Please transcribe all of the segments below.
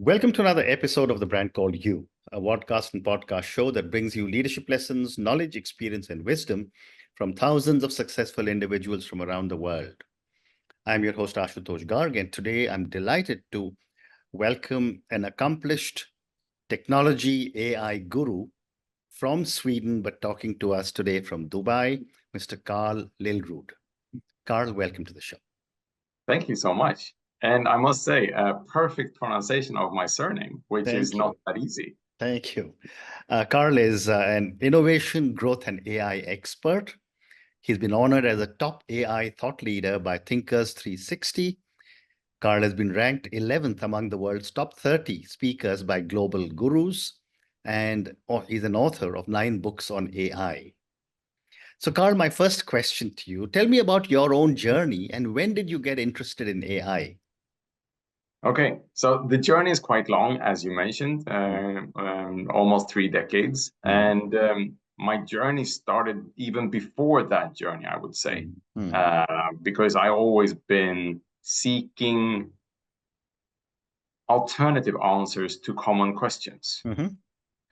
Welcome to another episode of The Brand Called You, a podcast and podcast show that brings you leadership lessons, knowledge, experience, and wisdom from thousands of successful individuals from around the world. I'm your host, Ashutosh Garg, and today I'm delighted to welcome an accomplished technology AI guru from Sweden, but talking to us today from Dubai, Mr. Karl Lillrud. Karl, welcome to the show. Thank you so much. And I must say, a perfect pronunciation of my surname, which is not that easy. Thank you. Karl is an innovation, growth, and AI expert. He's been honored as a top AI thought leader by Thinkers 360. Karl has been ranked 11th among the world's top 30 speakers by global gurus, and he's an author of 9 books on AI. So, Karl, my first question to you, tell me about your own journey and when did you get interested in AI? Okay, so the journey is quite long, as you mentioned, almost 3 decades. And my journey started even before that journey, I would say, because I always been seeking alternative answers to common questions.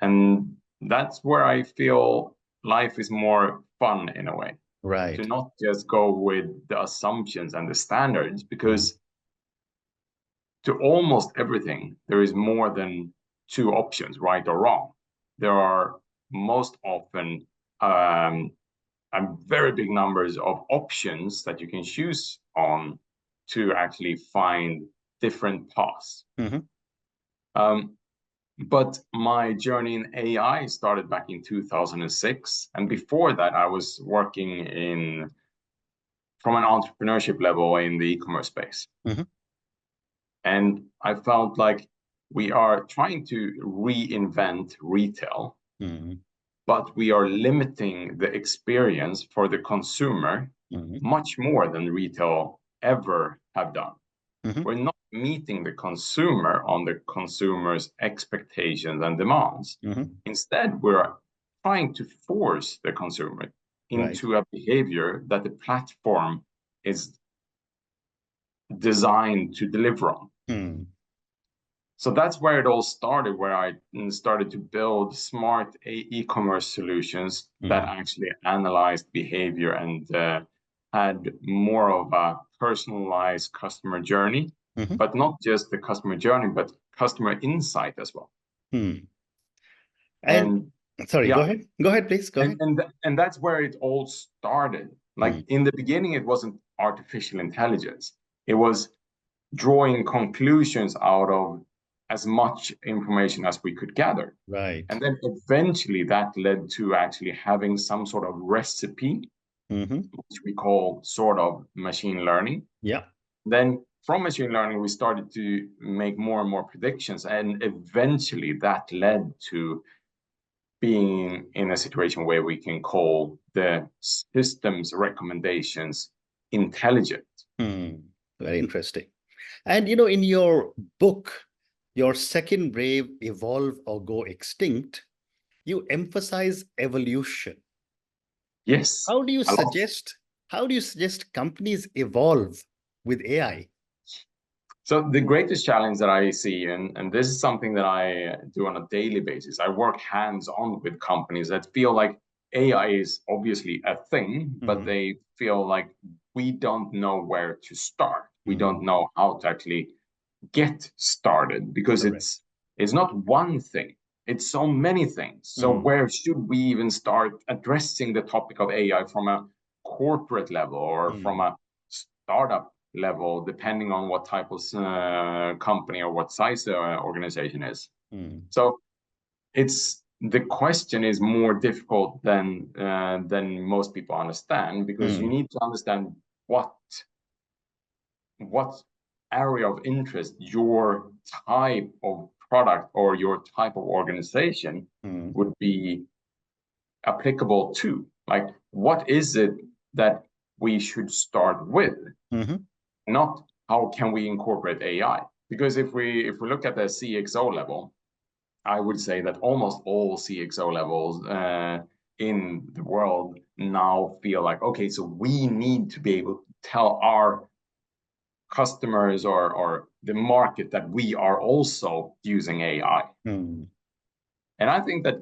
And that's where I feel life is more fun in a way. Right. To not just go with the assumptions and the standards, because to almost everything, there is more than 2 options, right or wrong. There are most often very big numbers of options that you can choose on to actually find different paths. But my journey in AI started back in 2006. And before that, I was working from an entrepreneurship level in the e-commerce space. And I felt like we are trying to reinvent retail, but we are limiting the experience for the consumer much more than retail ever have done. We're not meeting the consumer on the consumer's expectations and demands. Instead, we're trying to force the consumer into a behavior that the platform is designed to deliver on. So that's where it all started, where I started to build smart e-commerce solutions that actually analyzed behavior and had more of a personalized customer journey, but not just the customer journey, but customer insight as well. And sorry, yeah. Go ahead, please. Go ahead. And that's where it all started. Like in the beginning, it wasn't artificial intelligence. It was drawing conclusions out of as much information as we could gather. Right. And then eventually that led to actually having some sort of recipe, which we call sort of machine learning. Yeah. Then from machine learning, we started to make more and more predictions. And eventually that led to being in a situation where we can call the system's recommendations intelligent. Very interesting. And, you know, in your book, Your Second Wave, Evolve or Go Extinct, you emphasize evolution. Yes. How do you suggest companies evolve with AI? So the greatest challenge that I see, and this is something that I do on a daily basis, I work hands-on with companies that feel like AI is obviously a thing, but they feel like we don't know where to start. We don't know how to actually get started, because it's not one thing, it's so many things. So where should we even start addressing the topic of AI from a corporate level or from a startup level, depending on what type of company or what size the organization is? So the question is more difficult than most people understand, because you need to understand what area of interest your type of product or your type of organization would be applicable to. Like, what is it that we should start with? Not how can we incorporate AI? Because if we look at the CXO level, I would say that almost all CXO levels in the world now feel like, okay, so we need to be able to tell our customers or the market that we are also using AI. Hmm. And I think that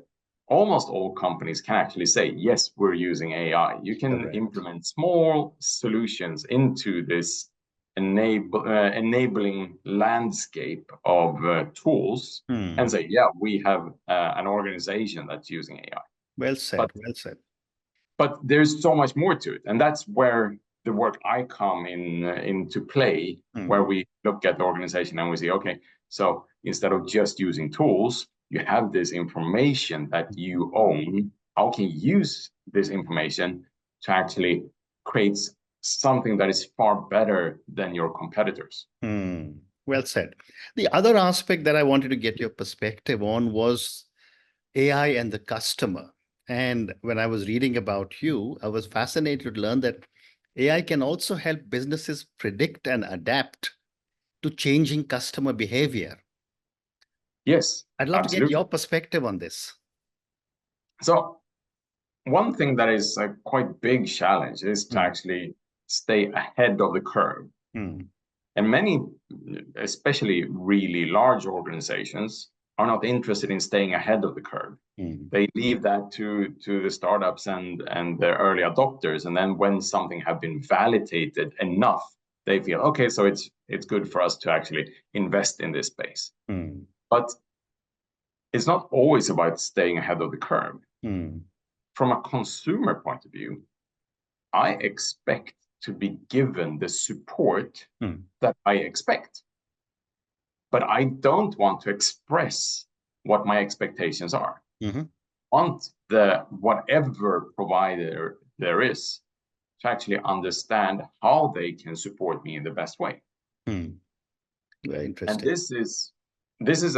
almost all companies can actually say, yes, we're using AI. You can Correct. implement small solutions into this enabling landscape of tools and say, yeah, we have an organization that's using AI. Well said. But, well said. But there's so much more to it. And that's where the work I come into play, where we look at the organization and we say, okay, so instead of just using tools, you have this information that you own. How can you use this information to actually create something that is far better than your competitors? Well said. The other aspect that I wanted to get your perspective on was AI and the customer. And when I was reading about you, I was fascinated to learn that AI can also help businesses predict and adapt to changing customer behavior. Yes, I'd love absolutely. to get your perspective on this. So one thing that is a quite big challenge is to actually stay ahead of the curve. And many, especially really large organizations, are not interested in staying ahead of the curve. They leave that to the startups and the early adopters. And then when something has been validated enough, they feel, okay, so it's good for us to actually invest in this space. But it's not always about staying ahead of the curve. From a consumer point of view, I expect to be given the support that I expect. But I don't want to express what my expectations are. I want whatever provider there is to actually understand how they can support me in the best way. Very interesting. And this is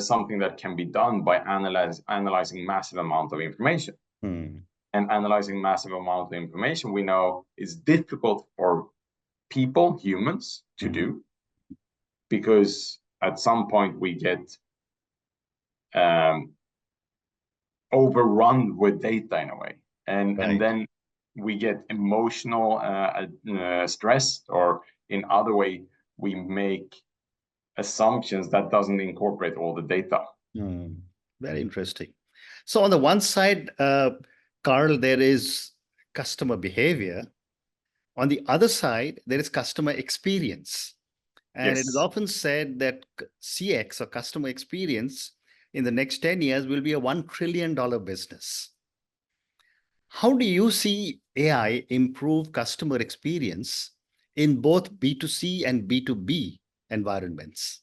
something that can be done by analyzing massive amount of information. And analyzing massive amount of information, we know, is difficult for people, humans, to do, because at some point we get overrun with data in a way, and then we get emotional stress, or in other way we make assumptions that doesn't incorporate all the data. Very interesting. So on the one side, Karl, there is customer behavior. On the other side, there is customer experience. And it is often said that CX, or customer experience, in the next 10 years will be a $1 trillion business. How do you see AI improve customer experience in both B2C and B2B environments?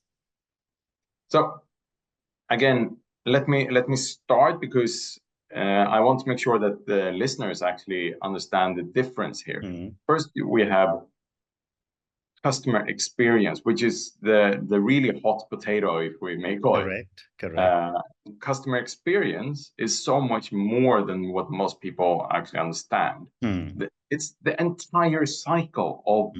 So again, let me start, because I want to make sure that the listeners actually understand the difference here. First, we have customer experience, which is the really hot potato, if we may call it. Correct. Customer experience is so much more than what most people actually understand. It's the entire cycle of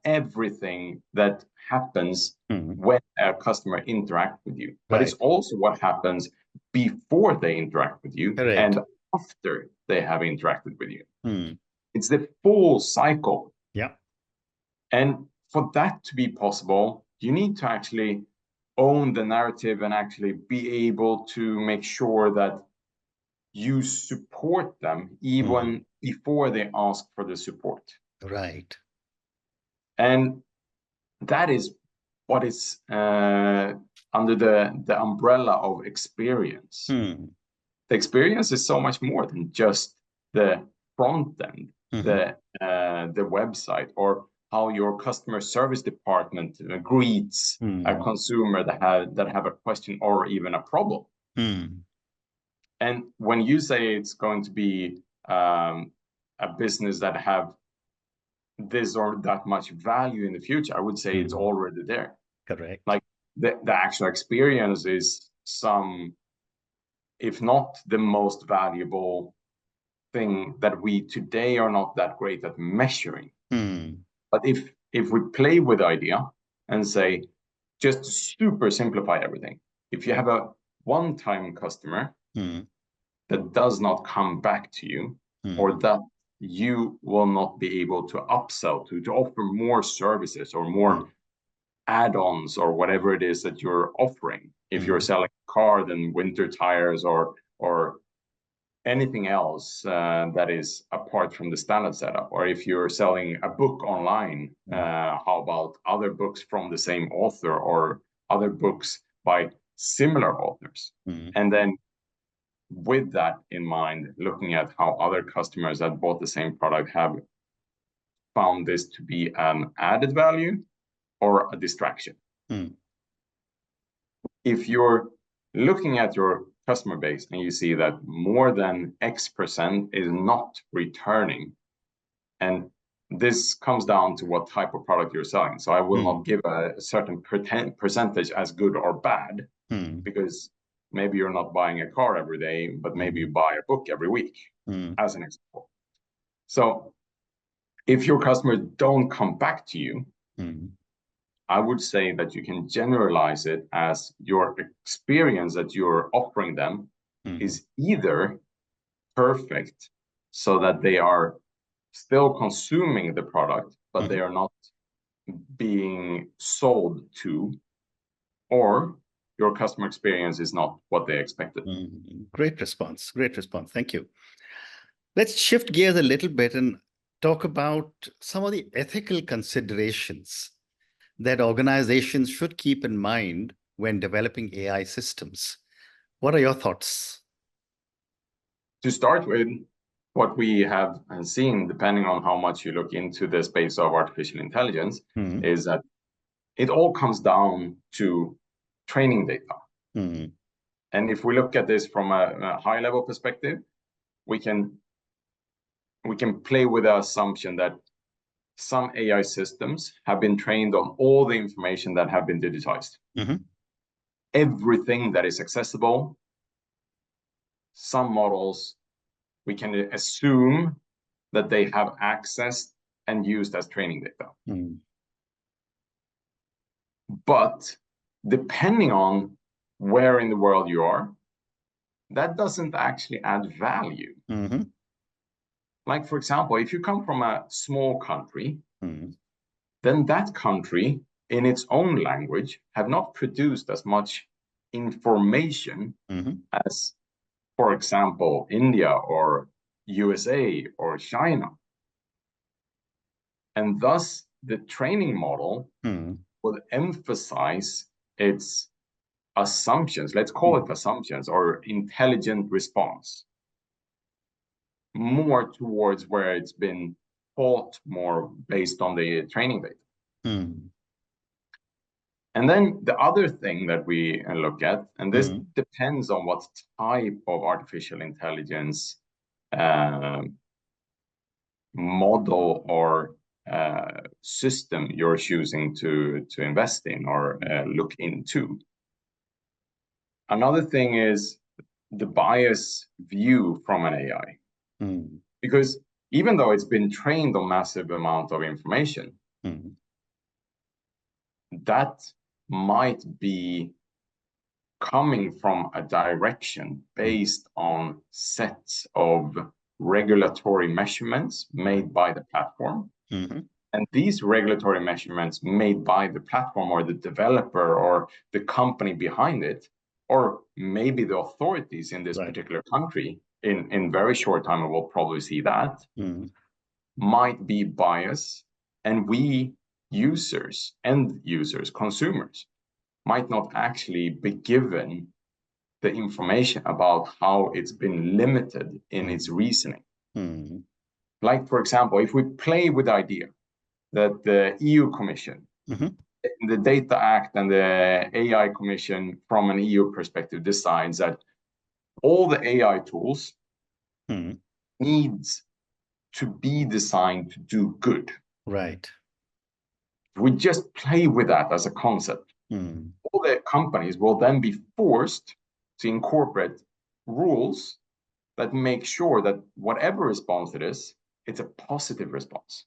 everything that happens when a customer interacts with you. But it's also what happens before they interact with you and after they have interacted with you. It's the full cycle. And for that to be possible, you need to actually own the narrative and actually be able to make sure that you support them even before they ask for the support. And that is what is under the umbrella of experience. The experience is so much more than just the front end, the website, or how your customer service department greets a consumer that have a question or even a problem. And when you say it's going to be a business that have this or that much value in the future, I would say it's already there. Like the actual experience is some, if not the most valuable thing that we today are not that great at measuring. But if we play with the idea and say, just to super simplify everything, if you have a one-time customer that does not come back to you, or that you will not be able to upsell to offer more services or more add-ons or whatever it is that you're offering. If you're selling a car, then winter tires or anything else that is apart from the standard setup. Or if you're selling a book online, how about other books from the same author or other books by similar authors? And then with that in mind, looking at how other customers that bought the same product have found this to be an added value or a distraction. If you're looking at your customer base and you see that more than X% is not returning, and this comes down to what type of product you're selling. So I will not give a certain percentage as good or bad, because maybe you're not buying a car every day, but maybe you buy a book every week, as an example. So if your customers don't come back to you, I would say that you can generalize it as your experience that you're offering them is either perfect so that they are still consuming the product, but they are not being sold to, or your customer experience is not what they expected. Great response. Great response. Thank you. Let's shift gears a little bit and talk about some of the ethical considerations that organizations should keep in mind when developing AI systems. What are your thoughts? To start with, what we have seen, depending on how much you look into the space of artificial intelligence, is that it all comes down to training data. And if we look at this from a high level perspective, we can play with the assumption that some AI systems have been trained on all the information that have been digitized. Everything that is accessible, some models, we can assume that they have accessed and used as training data. But depending on where in the world you are, that doesn't actually add value. Like, for example, if you come from a small country, then that country in its own language have not produced as much information as, for example, India or USA or China. And thus the training model will emphasize its assumptions, let's call it assumptions, or intelligent response, more towards where it's been taught more based on the training data. And then the other thing that we look at, and this depends on what type of artificial intelligence model or system you're choosing to invest in or look into. Another thing is the bias view from an AI. Because even though it's been trained on massive amount of information, that might be coming from a direction based on sets of regulatory measurements made by the platform. And these regulatory measurements made by the platform or the developer or the company behind it, or maybe the authorities in this particular country, in very short time, we will probably see that, might be biased. And we users, end users, consumers, might not actually be given the information about how it's been limited in its reasoning. Like, for example, if we play with the idea that the EU Commission, the Data Act and the AI Commission from an EU perspective decides that all the AI tools needs to be designed to do good. Right. We just play with that as a concept. All the companies will then be forced to incorporate rules that make sure that whatever response it is, it's a positive response.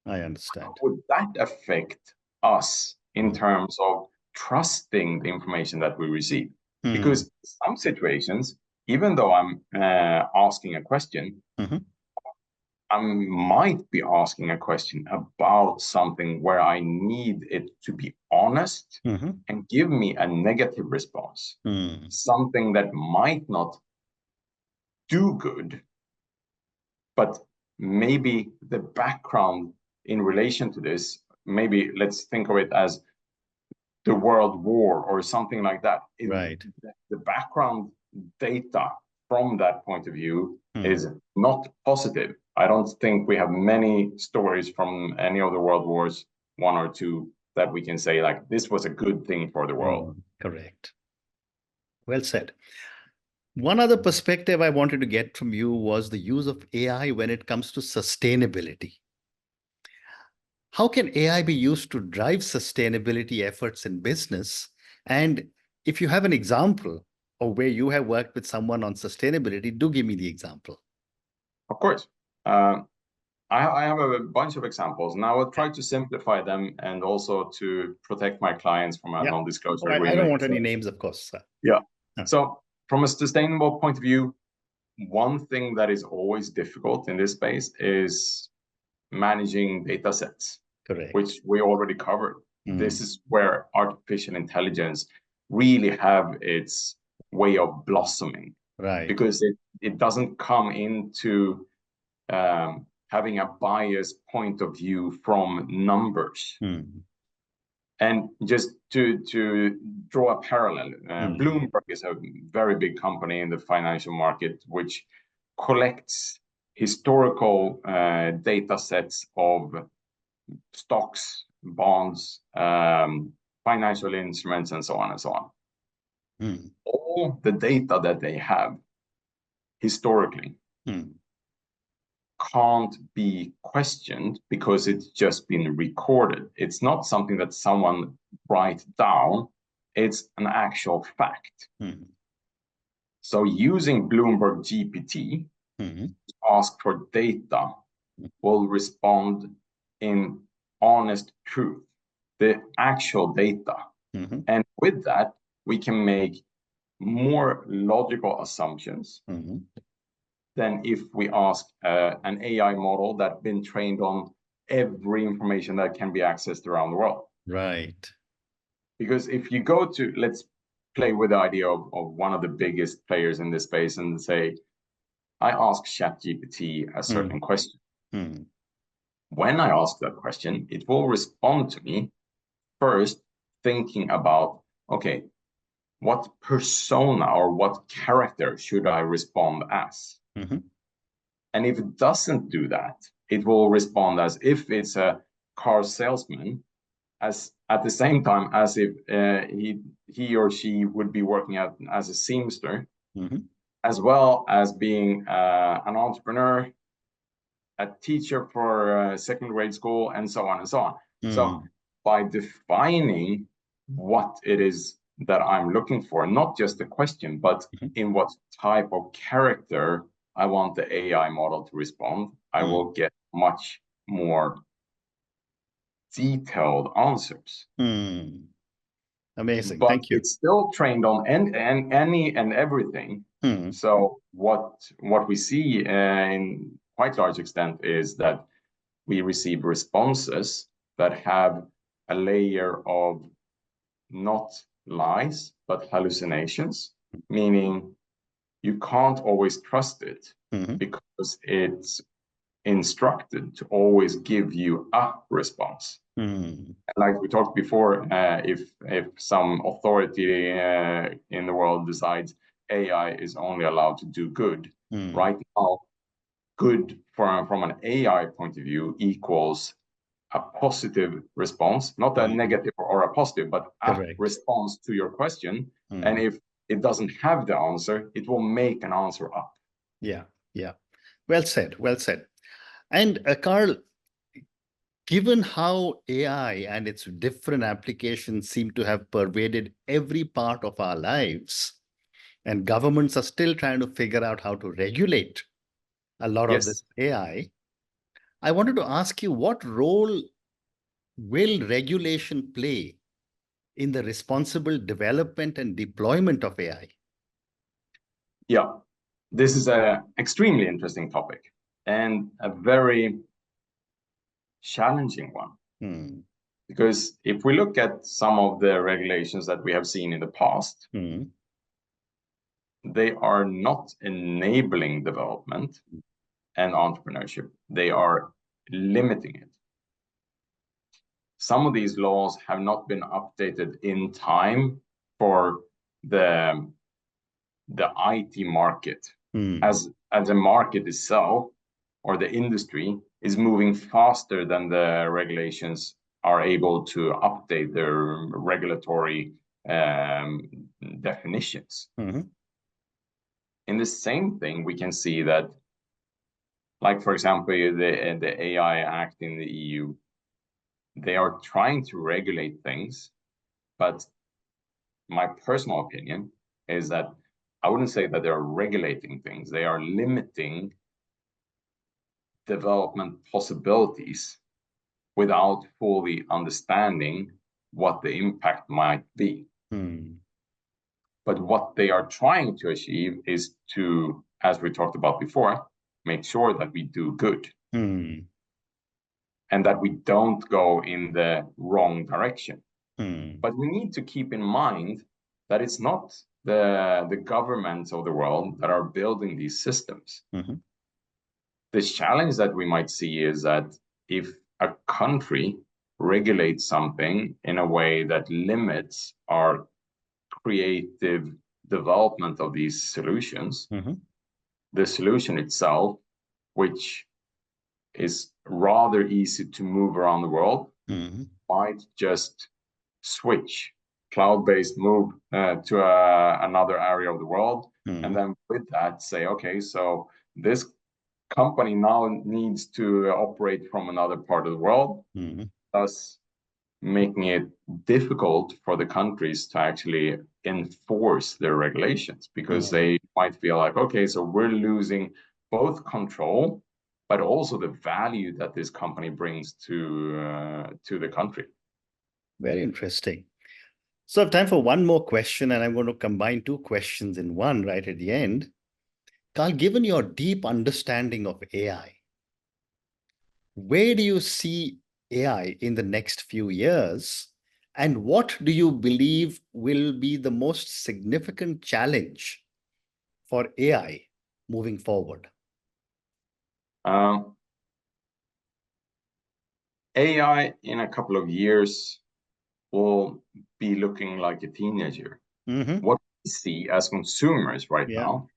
I understand. How would that affect us in terms of trusting the information that we receive? Because in some situations, even though I'm asking a question, I might be asking a question about something where I need it to be honest and give me a negative response. Something that might not do good, but maybe the background in relation to this, maybe let's think of it as the world war or something like that. Right. The background data from that point of view is not positive. I don't think we have many stories from any of the world wars, one or two, that we can say like this was a good thing for the world. Correct. Well said. One other perspective I wanted to get from you was the use of AI when it comes to sustainability. How can AI be used to drive sustainability efforts in business? And if you have an example of where you have worked with someone on sustainability, do give me the example. Of course. I have a bunch of examples, and I will try to simplify them and also to protect my clients from a non-disclosure agreement. I don't want any names, of course. Yeah. So from a sustainable point of view, one thing that is always difficult in this space is managing data sets, which we already covered. This is where artificial intelligence really have its way of blossoming, because it doesn't come into having a biased point of view from numbers. And just to draw a parallel, Bloomberg is a very big company in the financial market, which collects historical data sets of stocks, bonds, financial instruments, and so on and so on. All the data that they have historically can't be questioned because it's just been recorded. It's not something that someone writes down. It's an actual fact. So using Bloomberg GPT to ask for data will respond in honest truth, the actual data. And with that, we can make more logical assumptions than if we ask an AI model that's been trained on every information that can be accessed around the world. Right. Because if you go to, let's play with the idea of one of the biggest players in this space and say, I ask ChatGPT a certain question. When I ask that question, it will respond to me first thinking about, okay, what persona or what character should I respond as? And if it doesn't do that, it will respond as if it's a car salesman, as at the same time as if he or she would be working as a seamster, as well as being an entrepreneur, a teacher for second grade school, and so on and so on. So by defining what it is that I'm looking for, not just the question, but in what type of character I want the AI model to respond, I will get much more detailed answers. Amazing. But Thank you. it's still trained on any and everything. So what we see in quite large extent is that we receive responses that have a layer of not lies, but hallucinations, meaning you can't always trust it because it's instructed to always give you a response. Like we talked before, if some authority in the world decides AI is only allowed to do good, right now, good from an AI point of view equals a positive response, not a negative or a positive, but a response to your question. And if it doesn't have the answer, it will make an answer up. Yeah. Well said. Well said. And Karl, given how AI and its different applications seem to have pervaded every part of our lives, and governments are still trying to figure out how to regulate a lot of this AI, I wanted to ask you, what role will regulation play in the responsible development and deployment of AI? Yeah, this is an extremely interesting topic. and a very challenging one. Mm. Because if we look at some of the regulations that we have seen in the past, Mm. they are not enabling development and entrepreneurship. They are limiting it. Some of these laws have not been updated in time for the IT market. As the market itself or the industry is moving faster than the regulations are able to update their regulatory definitions. In the same thing, we can see that, like, for example, the AI Act in the EU, they are trying to regulate things, but my personal opinion is that I wouldn't say that they're regulating things. They are limiting development possibilities without fully understanding what the impact might be. But what they are trying to achieve is to, as we talked about before, make sure that we do good and that we don't go in the wrong direction. But we need to keep in mind that it's not the governments of the world that are building these systems. The challenge that we might see is that if a country regulates something in a way that limits our creative development of these solutions, the solution itself, which is rather easy to move around the world, might just switch cloud-based, move to another area of the world, and then with that say, okay, so this company now needs to operate from another part of the world, thus making it difficult for the countries to actually enforce their regulations, because they might feel like, okay, so we're losing both control, but also the value that this company brings to the country. Very interesting. So I have time for one more question, and I'm going to combine two questions in one right at the end. Karl, given your deep understanding of AI, where do you see AI in the next few years? And what do you believe will be the most significant challenge for AI moving forward? AI in a couple of years will be looking like a teenager. What we see as consumers right now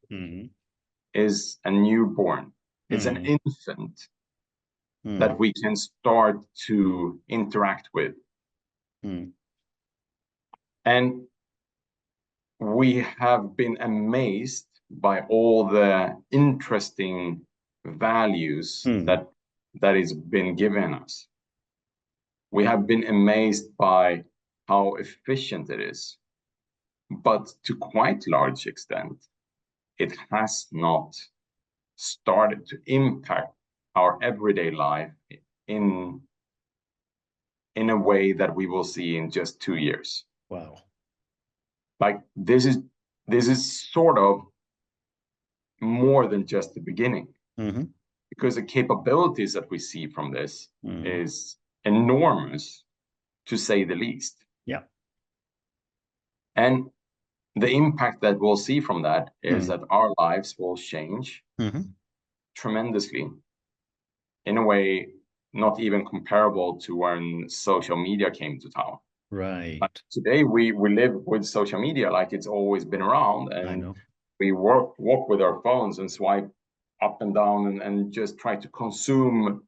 is a newborn. It's an infant that we can start to interact with. And we have been amazed by all the interesting values that is been given us. We have been amazed by how efficient it is, but to quite large extent, it has not started to impact our everyday life in a way that we will see in just 2 years. Wow. Like this is sort of more than just the beginning, because the capabilities that we see from this is enormous, to say the least. Yeah. And the impact that we'll see from that is that our lives will change tremendously in a way not even comparable to when social media came to town. Right. But today we live with social media like it's always been around, and we walk with our phones and swipe up and down and just try to consume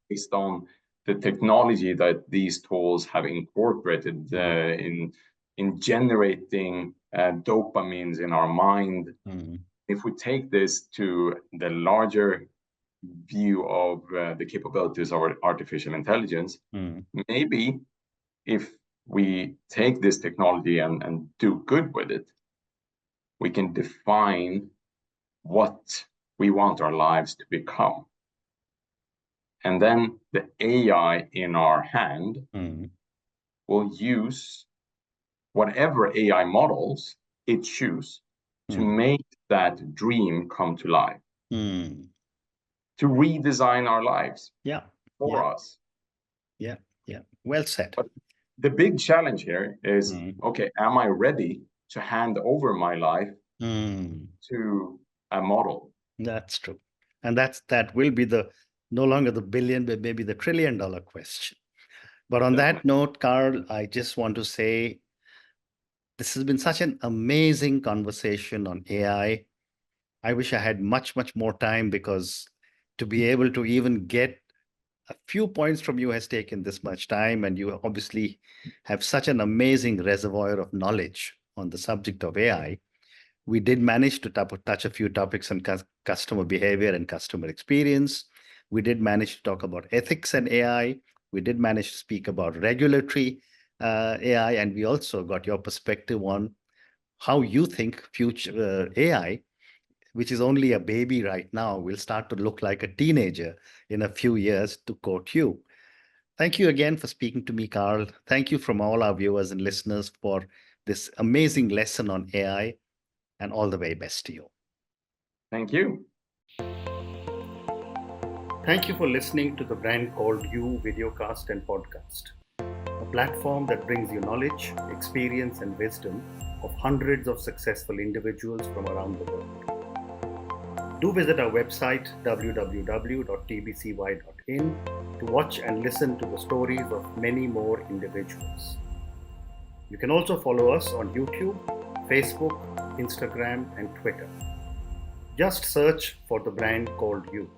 based on the technology that these tools have incorporated in generating dopamines in our mind. If we take this to the larger view of the capabilities of artificial intelligence, maybe if we take this technology and do good with it, we can define what we want our lives to become. And then the AI in our hand will use whatever AI models it chooses to make that dream come to life. to redesign our lives for Yeah. us. Yeah. Well said. But the big challenge here is, okay, am I ready to hand over my life to a model? That's true. And that will be the no longer the billion, but maybe the $1 trillion question. But on that note, Karl, I just want to say this has been such an amazing conversation on AI. I wish I had much, much more time, because to be able to even get a few points from you has taken this much time. And you obviously have such an amazing reservoir of knowledge on the subject of AI. We did manage to touch a few topics on customer behavior and customer experience. We did manage to talk about ethics and AI. We did manage to speak about regulatory AI. And we also got your perspective on how you think future AI, which is only a baby right now, will start to look like a teenager in a few years, to quote you. Thank you again for speaking to me, Karl. Thank you from all our viewers and listeners for this amazing lesson on AI, and all the very best to you. Thank you. Thank you for listening to the Brand Called You videocast and podcast, a platform that brings you knowledge, experience, and wisdom of hundreds of successful individuals from around the world. Do visit our website www.tbcy.in to watch and listen to the stories of many more individuals. You can also follow us on YouTube, Facebook, Instagram, and Twitter. Just search for the Brand Called You.